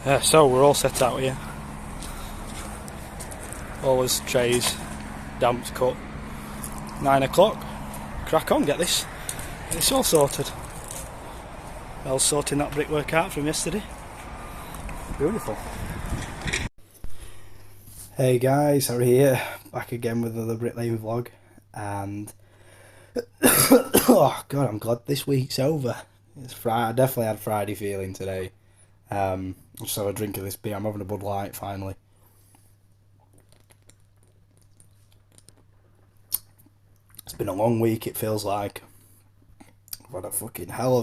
So we're all set out here. All his trays, damped, cut. 9 o'clock. Crack on, get this. It's all sorted. I was sorting that brickwork out from yesterday. Beautiful. Hey guys, Harry here, back again with another Bricklaying vlog, and oh god, I'm glad this week's over. It's Friday. I definitely had Friday feeling today. Just have a drink of this beer. I'm having a Bud Light finally. It's been a long week. It feels like I've had a fucking hell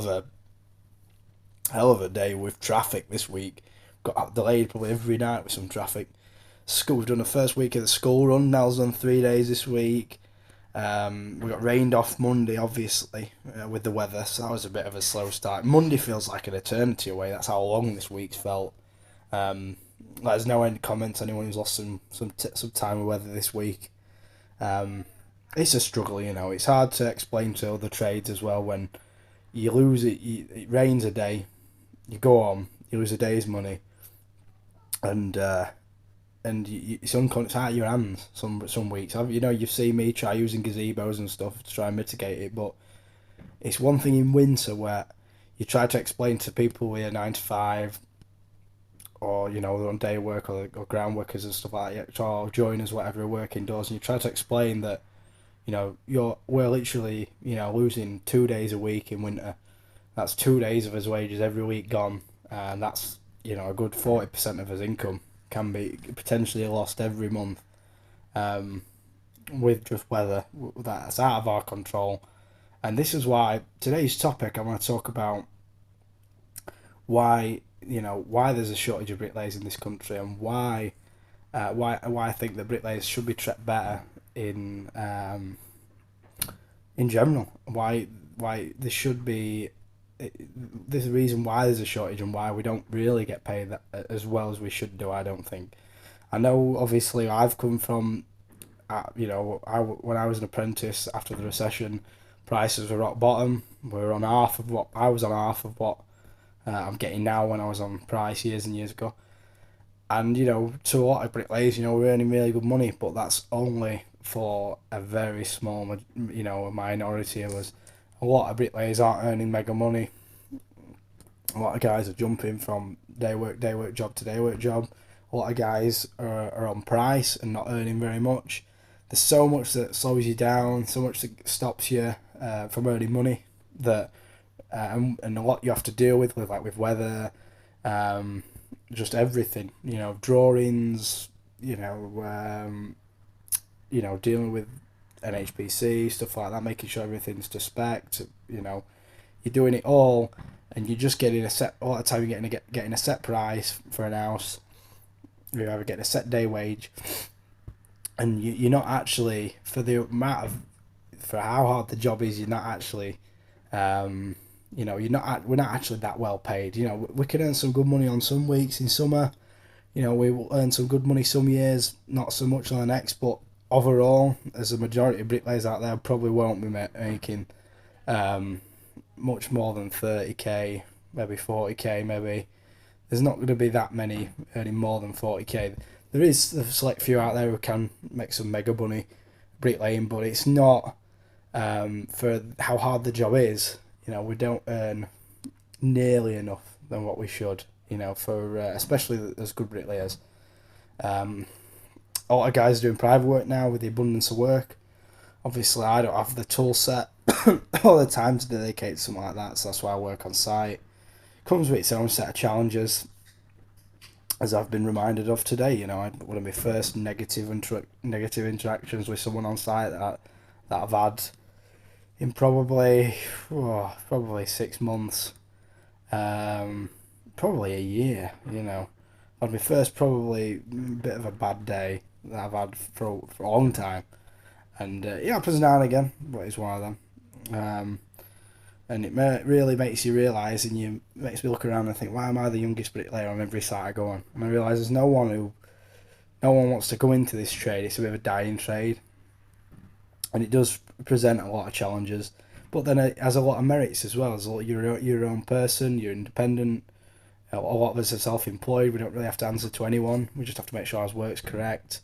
of a day with traffic this week. Got delayed probably every night with some traffic. School, we've done the first week of the school run. Nell's done 3 days this week. We got rained off Monday, obviously, with the weather, so that was a bit of a slow start. Monday feels like an eternity away. That's how long this week's felt. Let us know any comments, anyone who's lost some time with weather this week. It's a struggle, you know. It's hard to explain to other trades as well when you lose it. It rains a day, you go on, you lose a day's money, and it's out of your hands some weeks. You've seen me try using gazebos and stuff to try and mitigate it, but it's one thing in winter where you try to explain to people who are 9 to 5, or they're on day work, or ground workers and stuff like that, or joiners, whatever, work indoors, and you try to explain that we're literally losing 2 days a week in winter. That's 2 days of his wages every week gone, and that's a good 40% of his income can be potentially lost every month, with just weather that's out of our control. And this is why today's topic, I want to talk about why there's a shortage of bricklayers in this country, and why I think that bricklayers should be treated better in general. Why there should be. There's a reason why there's a shortage, and why we don't really get paid that, as well as we should do, I don't think. I know, obviously, I've come from, when I was an apprentice after the recession, prices were rock bottom. We were on half of what I was on half of what I'm getting now when I was on price years and years ago. And, to a lot of bricklayers, we're earning really good money, but that's only for a very small, a minority of us. A lot of bricklayers aren't earning mega money. A lot of guys are jumping from day work job to day work job. A lot of guys are on price and not earning very much. There's so much that slows you down, so much that stops you from earning money, that and a lot you have to deal with weather, just everything. Drawings. Dealing with NHPC, stuff like that, making sure everything's to spec. You're doing it all, and you're just getting a lot of time you're getting a set price for an house. You're either getting a set day wage, and you're not actually, for how hard the job is, you're not actually, we're not actually that well paid. We can earn some good money on some weeks in summer. We will earn some good money some years, not so much on the next, but overall, as a majority of bricklayers out there, probably won't be making much more than 30k, maybe 40k, maybe. There's not going to be that many earning more than 40k. There is a select few out there who can make some mega money bricklaying, but it's not, for how hard the job is. We don't earn nearly enough than what we should, for especially as good bricklayers. A lot of guys are doing private work now with the abundance of work. Obviously, I don't have the tool set or the time to dedicate to something like that, so that's why I work on site. Comes with its own set of challenges, as I've been reminded of today. One of my first negative interactions with someone on site that I've had in probably 6 months, probably a year. Had my first probably bit of a bad day that I've had for a long time, and it happens now and again, but it's one of them. And it really makes you realise, and makes me look around and think, why am I the youngest bricklayer on every site I go on? And I realise there's no one wants to go into this trade. It's a bit of a dying trade, and it does present a lot of challenges, but then it has a lot of merits as well. As your own person, you're independent. A lot of us are self-employed. We don't really have to answer to anyone. We just have to make sure our work's correct.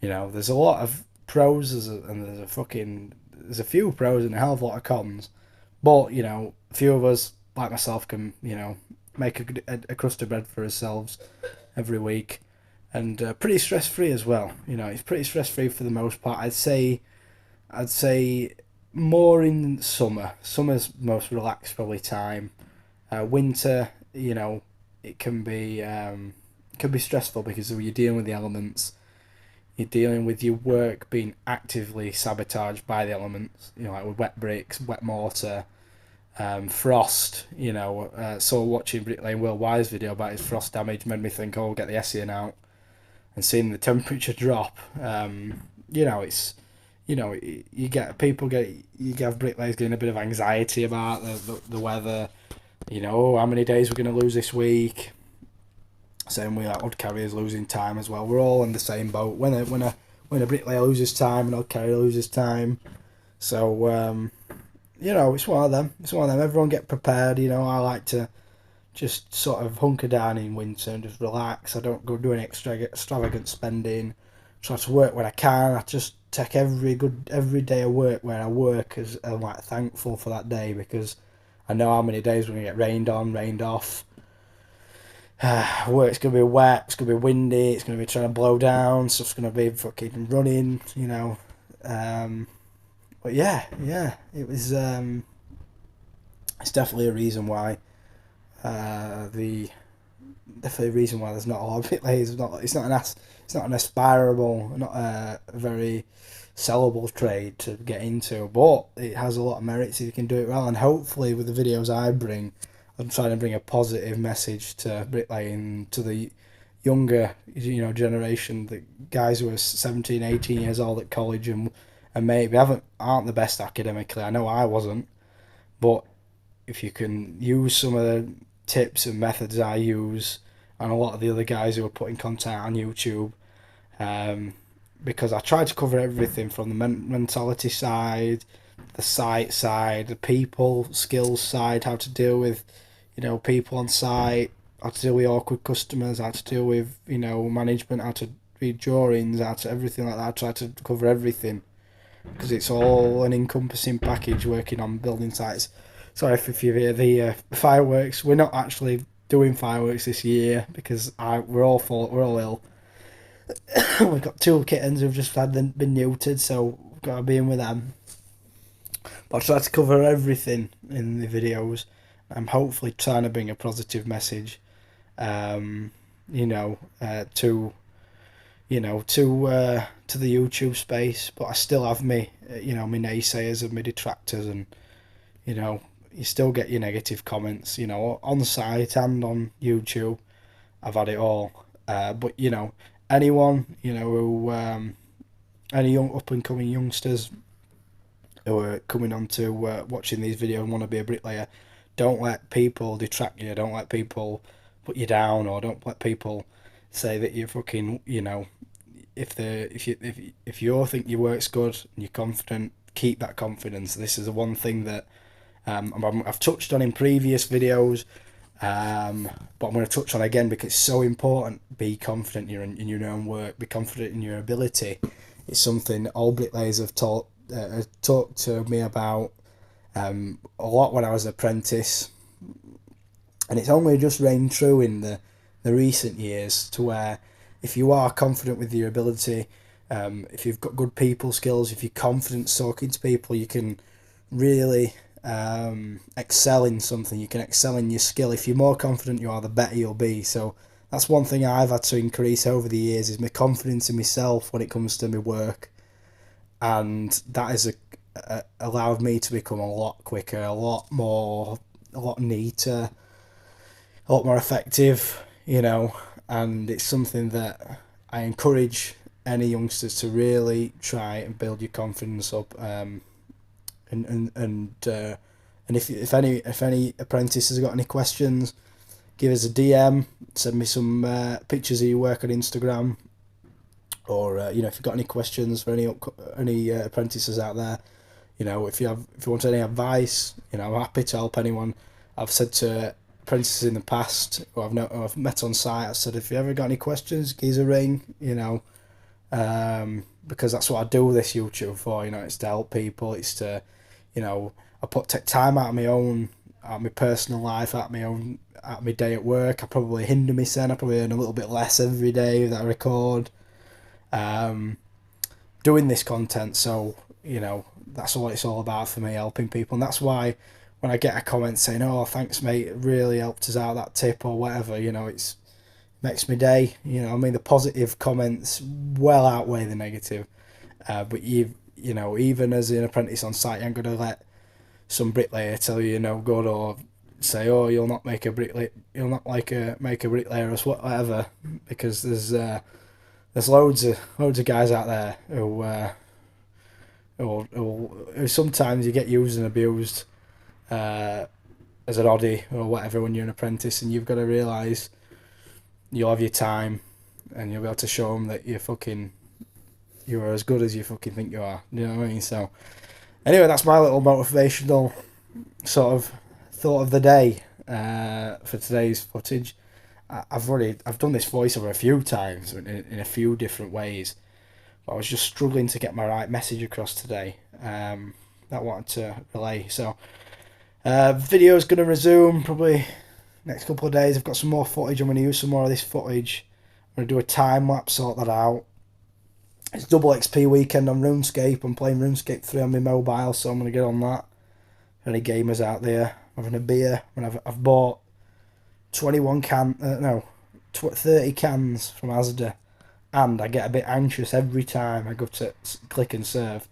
You know, there's a lot of pros and there's a few pros and a hell of a lot of cons. But you know, a few of us like myself can make a crust of bread for ourselves every week, and pretty stress free as well. You know, it's pretty stress free for the most part. I'd say more in summer. Summer's most relaxed probably time. Winter, it can be stressful because you're dealing with the elements. You're dealing with your work being actively sabotaged by the elements. You know, like with wet bricks, wet mortar, frost. So watching Bricklaying Will Wise video about his frost damage made me think, oh, get the Essien out, and seeing the temperature drop. It's you get people get you have bricklayers getting a bit of anxiety about the weather. How many days we're going to lose this week. Same way, like odd carriers losing time as well. We're all in the same boat. When a bricklayer loses time, an odd carrier loses time. So it's one of them. Everyone get prepared. I like to just sort of hunker down in winter and just relax. I don't go do any extravagant spending. Try to work when I can. I just take every day of work where I work as I'm like thankful for that day, because I know how many days we're gonna get rained on, rained off. Work's gonna be wet. It's gonna be windy. It's gonna be trying to blow down. Stuff's gonna be fucking running. But yeah, it was. It's definitely a reason why. Definitely a reason why there's not a lot of bricklayers. It's not an aspirable, not a very sellable trade to get into, but it has a lot of merits if you can do it well. And hopefully, with the videos I bring, I'm trying to bring a positive message to bricklaying, to the younger, generation, the guys who are 17, 18 years old at college and maybe aren't the best academically. I know I wasn't, but if you can use some of the tips and methods I use, and a lot of the other guys who are putting content on YouTube, because I try to cover everything from the mentality side, the site side, the people skills side, how to deal with, people on site, how to deal with awkward customers, how to deal with, management, how to read drawings, how to everything like that. I try to cover everything because it's all an encompassing package working on building sites. Sorry if you hear the fireworks. We're not actually doing fireworks this year because we're all ill. We've got two kittens who've just been neutered, so we've got to be in with them. But I try to cover everything in the videos. I'm hopefully trying to bring a positive message, to the YouTube space. But I still have my naysayers and my detractors, and you still get your negative comments, on site and on YouTube. I've had it all. But anyone, who any young up and coming youngsters who are coming on to watching these videos and want to be a bricklayer, don't let people detract you. Don't let people put you down, or don't let people say that you're fucking. If you think your work's good and you're confident, keep that confidence. This is the one thing that I've touched on in previous videos, but I'm going to touch on again because it's so important. Be confident in your own work. Be confident in your ability. It's something all bricklayers have talked to me about a lot when I was an apprentice, and it's only just reigned true in the recent years, to where if you are confident with your ability, if you've got good people skills, if you're confident talking to people, you can really excel in something. You can excel in your skill. If you're more confident you are, the better you'll be. So that's one thing I've had to increase over the years, is my confidence in myself when it comes to my work, and that has allowed me to become a lot quicker, a lot neater, a lot more effective, and it's something that I encourage any youngsters to really try and build your confidence up. And if any apprentices have got any questions, give us a DM, send me some pictures of your work on Instagram, or if you've got any questions for any apprentices out there, if you want any advice, I'm happy to help anyone. I've said to apprentices in the past who I've met on site. I said, if you ever got any questions, give us a ring, you know, because that's what I do this YouTube for, you know. It's to help people. It's to, you know, take time out of my own, out of my personal life, out of my day at work. I probably hinder myself. I probably earn a little bit less every day that I record, doing this content. So, you know, that's what it's all about for me, helping people. And that's why when I get a comment saying, oh, thanks mate, it really helped us out, that tip or whatever, you know, it makes my day. You know, I mean, the positive comments well outweigh the negative. But you know, even as an apprentice on site, you ain't gonna let some bricklayer tell you no good, or say, oh, you'll not make a bricklayer, make a bricklayer or whatever, because there's loads of guys out there who sometimes you get used and abused as an oddie or whatever when you're an apprentice, and you've got to realise you'll have your time and you'll be able to show them that you are as good as you fucking think you are. You know what I mean? So anyway, that's my little motivational sort of thought of the day for today's footage. I've done this voiceover a few times in a few different ways, but I was just struggling to get my right message across today that I wanted to relay. So video is going to resume probably next couple of days. I've got some more footage. I'm going to use some more of this footage. I'm going to do a time lapse, sort that out. It's double XP weekend on RuneScape. I'm playing RuneScape 3 on my mobile, so I'm going to get on that. Any gamers out there, I'm having a beer. I've bought 30 cans from Asda, and I get a bit anxious every time I go to click and serve,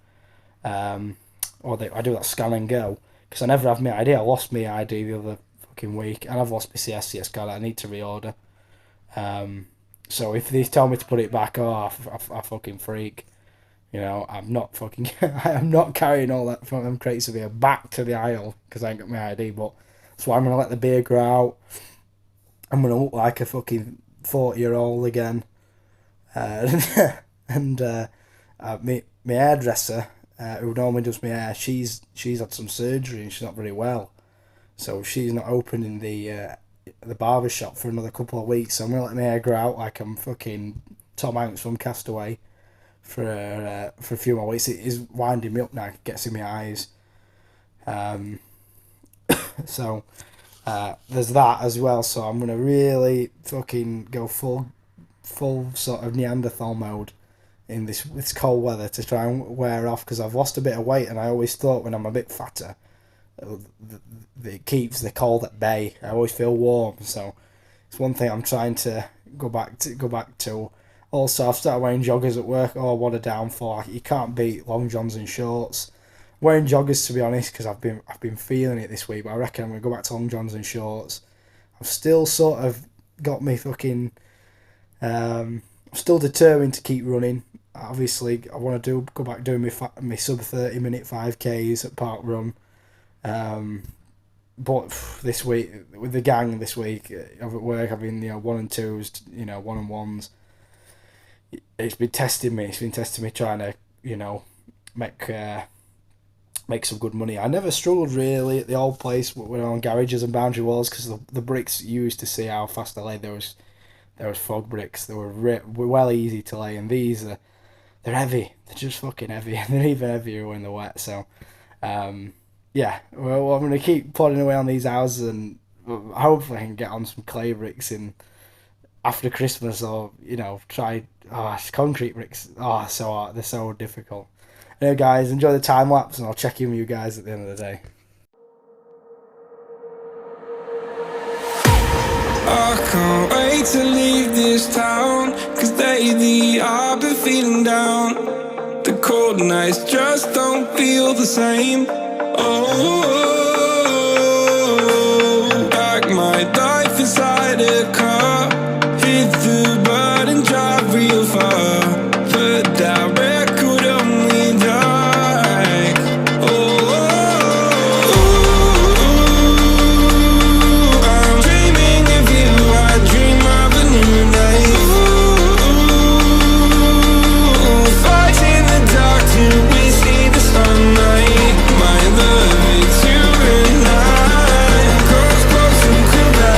I do that scan and go, because I never have my ID. I lost my ID the other fucking week, and I've lost my CSCS card. I need to reorder. So if they tell me to put it back, I fucking freak. You know, I'm not fucking, I'm not carrying all that from them crates of beer back to the aisle because I ain't got my ID. But that's why I'm gonna let the beer grow out. I'm gonna look like a fucking 40-year-old again. And my hairdresser, who normally does my hair, she's had some surgery and she's not very well, so she's not opening the barber shop for another couple of weeks. So I'm gonna let my hair grow out like I'm fucking Tom Hanks from Castaway for a few more weeks. It is winding me up now. It gets in my eyes. So there's that as well. So I'm gonna really fucking go full sort of Neanderthal mode in this cold weather to try and wear off, because I've lost a bit of weight, and I always thought when I'm a bit fatter, it keeps the cold at bay. I always feel warm, so it's one thing I'm trying to go back to. Also, I've started wearing joggers at work. Oh, what a downfall! You can't beat long johns and shorts. I'm wearing joggers, to be honest, because I've been feeling it this week. But I reckon I'm gonna go back to long johns and shorts. I've still sort of got me fucking. I'm still determined to keep running. Obviously, I want to go back doing my sub 30-minute 5Ks at Park Run. But this week with the gang, at work, having 1 and 2s, 1 and 1s. It's been testing me. It's been testing me, trying to make some good money. I never struggled really at the old place when on garages and boundary walls, because the bricks you used to see how fast I laid. There was fog bricks. They were well easy to lay, and these they're heavy. They're just fucking heavy, and they're even heavier when they're wet. So, yeah. Well, I'm gonna keep plodding away on these houses, and hopefully I can get on some clay bricks after Christmas, or try concrete bricks. They're so difficult. Anyway, guys, enjoy the time lapse, and I'll check in with you guys at the end of the day. I can't wait to leave this town, 'cause lately I've been feeling down. The cold nights just don't feel the same. Oh, like my life inside a car. Hit the button, drive real far. Put that record on me, like, I'm dreaming of you, I dream of a new day. Fight in the dark till we see the sunlight. My love, it's you and I. Cross close and collide.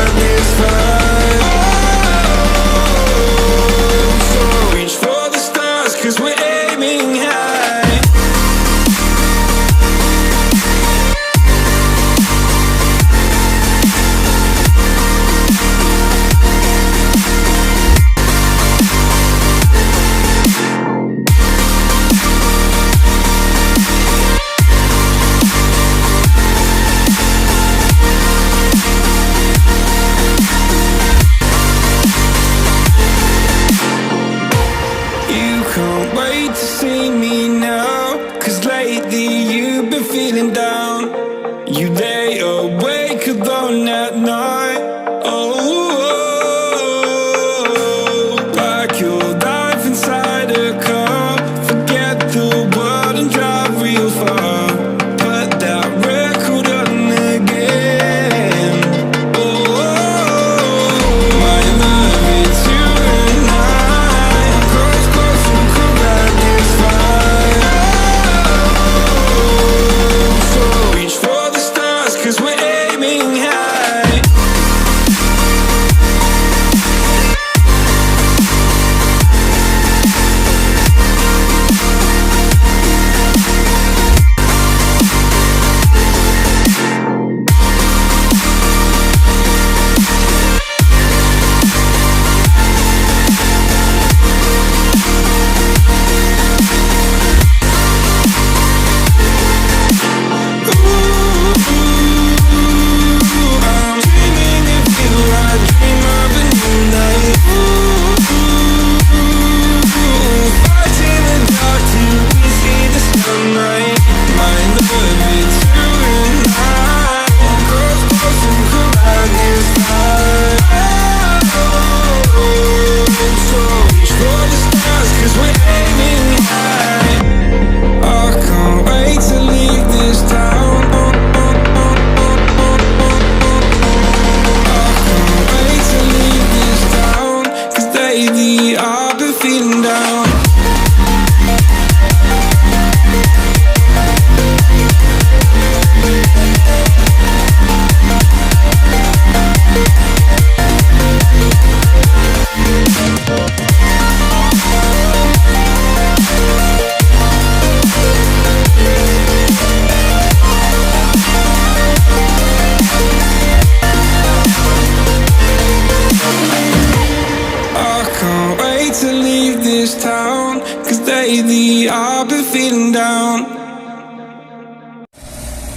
to leave this town, cause lately I've been feeling down.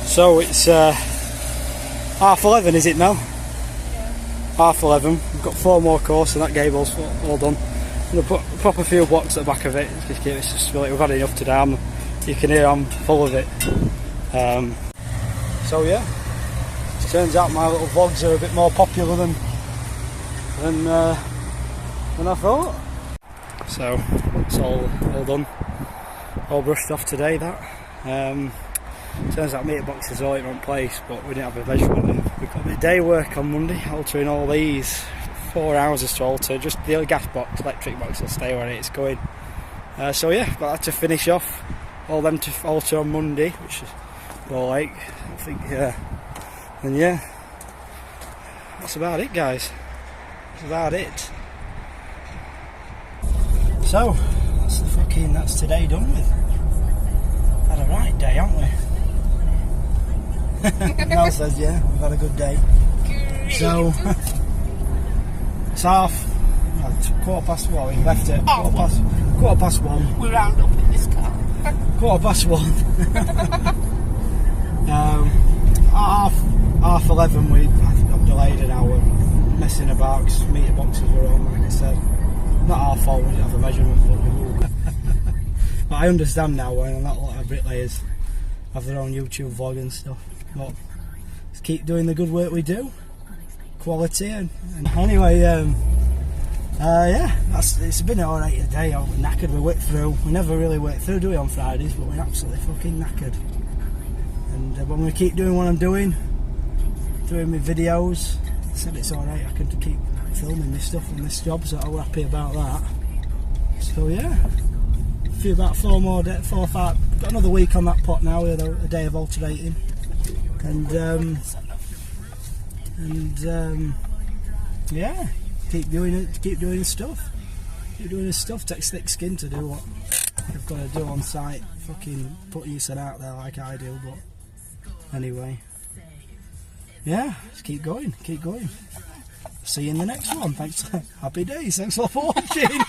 So it's 11:30, is it now? Yeah. 11:30. We've got 4 more courses and that gable's all done. I'm going to pop a few blocks at the back of it. It's just like we've had enough today. You can hear I'm full of it. So yeah, it turns out my little vlogs are a bit more popular than I thought. So it's all done, all brushed off today. That turns out meter box is all in one place, but we didn't have a measurement. And we've got a bit of day work on Monday, altering all these. 4 hours to alter. Just the gas box, electric box will stay where it's going. So yeah, got that to finish off. All them to alter on Monday, which is all like, I think, and yeah, that's about it, guys. That's about it. So that's today done with. Had a right day, haven't we? Mel says yeah, we've had a good day. So it's half, 1:15. We left it quarter past 1. We round up in this car. 1:15. Half 11. I think I've delayed an hour, messing about because meter boxes were on. Like I said, not our fault. We didn't have a measurement, but we will. But I understand now why not a lot of bricklayers have their own YouTube vlog and stuff. But let's keep doing the good work we do. Quality and anyway, yeah, it's been alright today. I'm knackered. We worked through. We never really work through, do we, on Fridays? But we're absolutely fucking knackered. And I'm going to keep doing what I'm doing my videos. I said it's alright. I can keep filming this stuff on this job, so I'm happy about that. So yeah, about 4 or 5. Got another week on that pot now. We had a day of alternating, and yeah, keep doing it. Keep doing stuff. Keep doing this stuff. Takes thick skin to do what you've got to do on site. Fucking put yourself out there like I do. But anyway, yeah, just keep going. Keep going. See you in the next one. Thanks. Happy days. Thanks a lot for watching.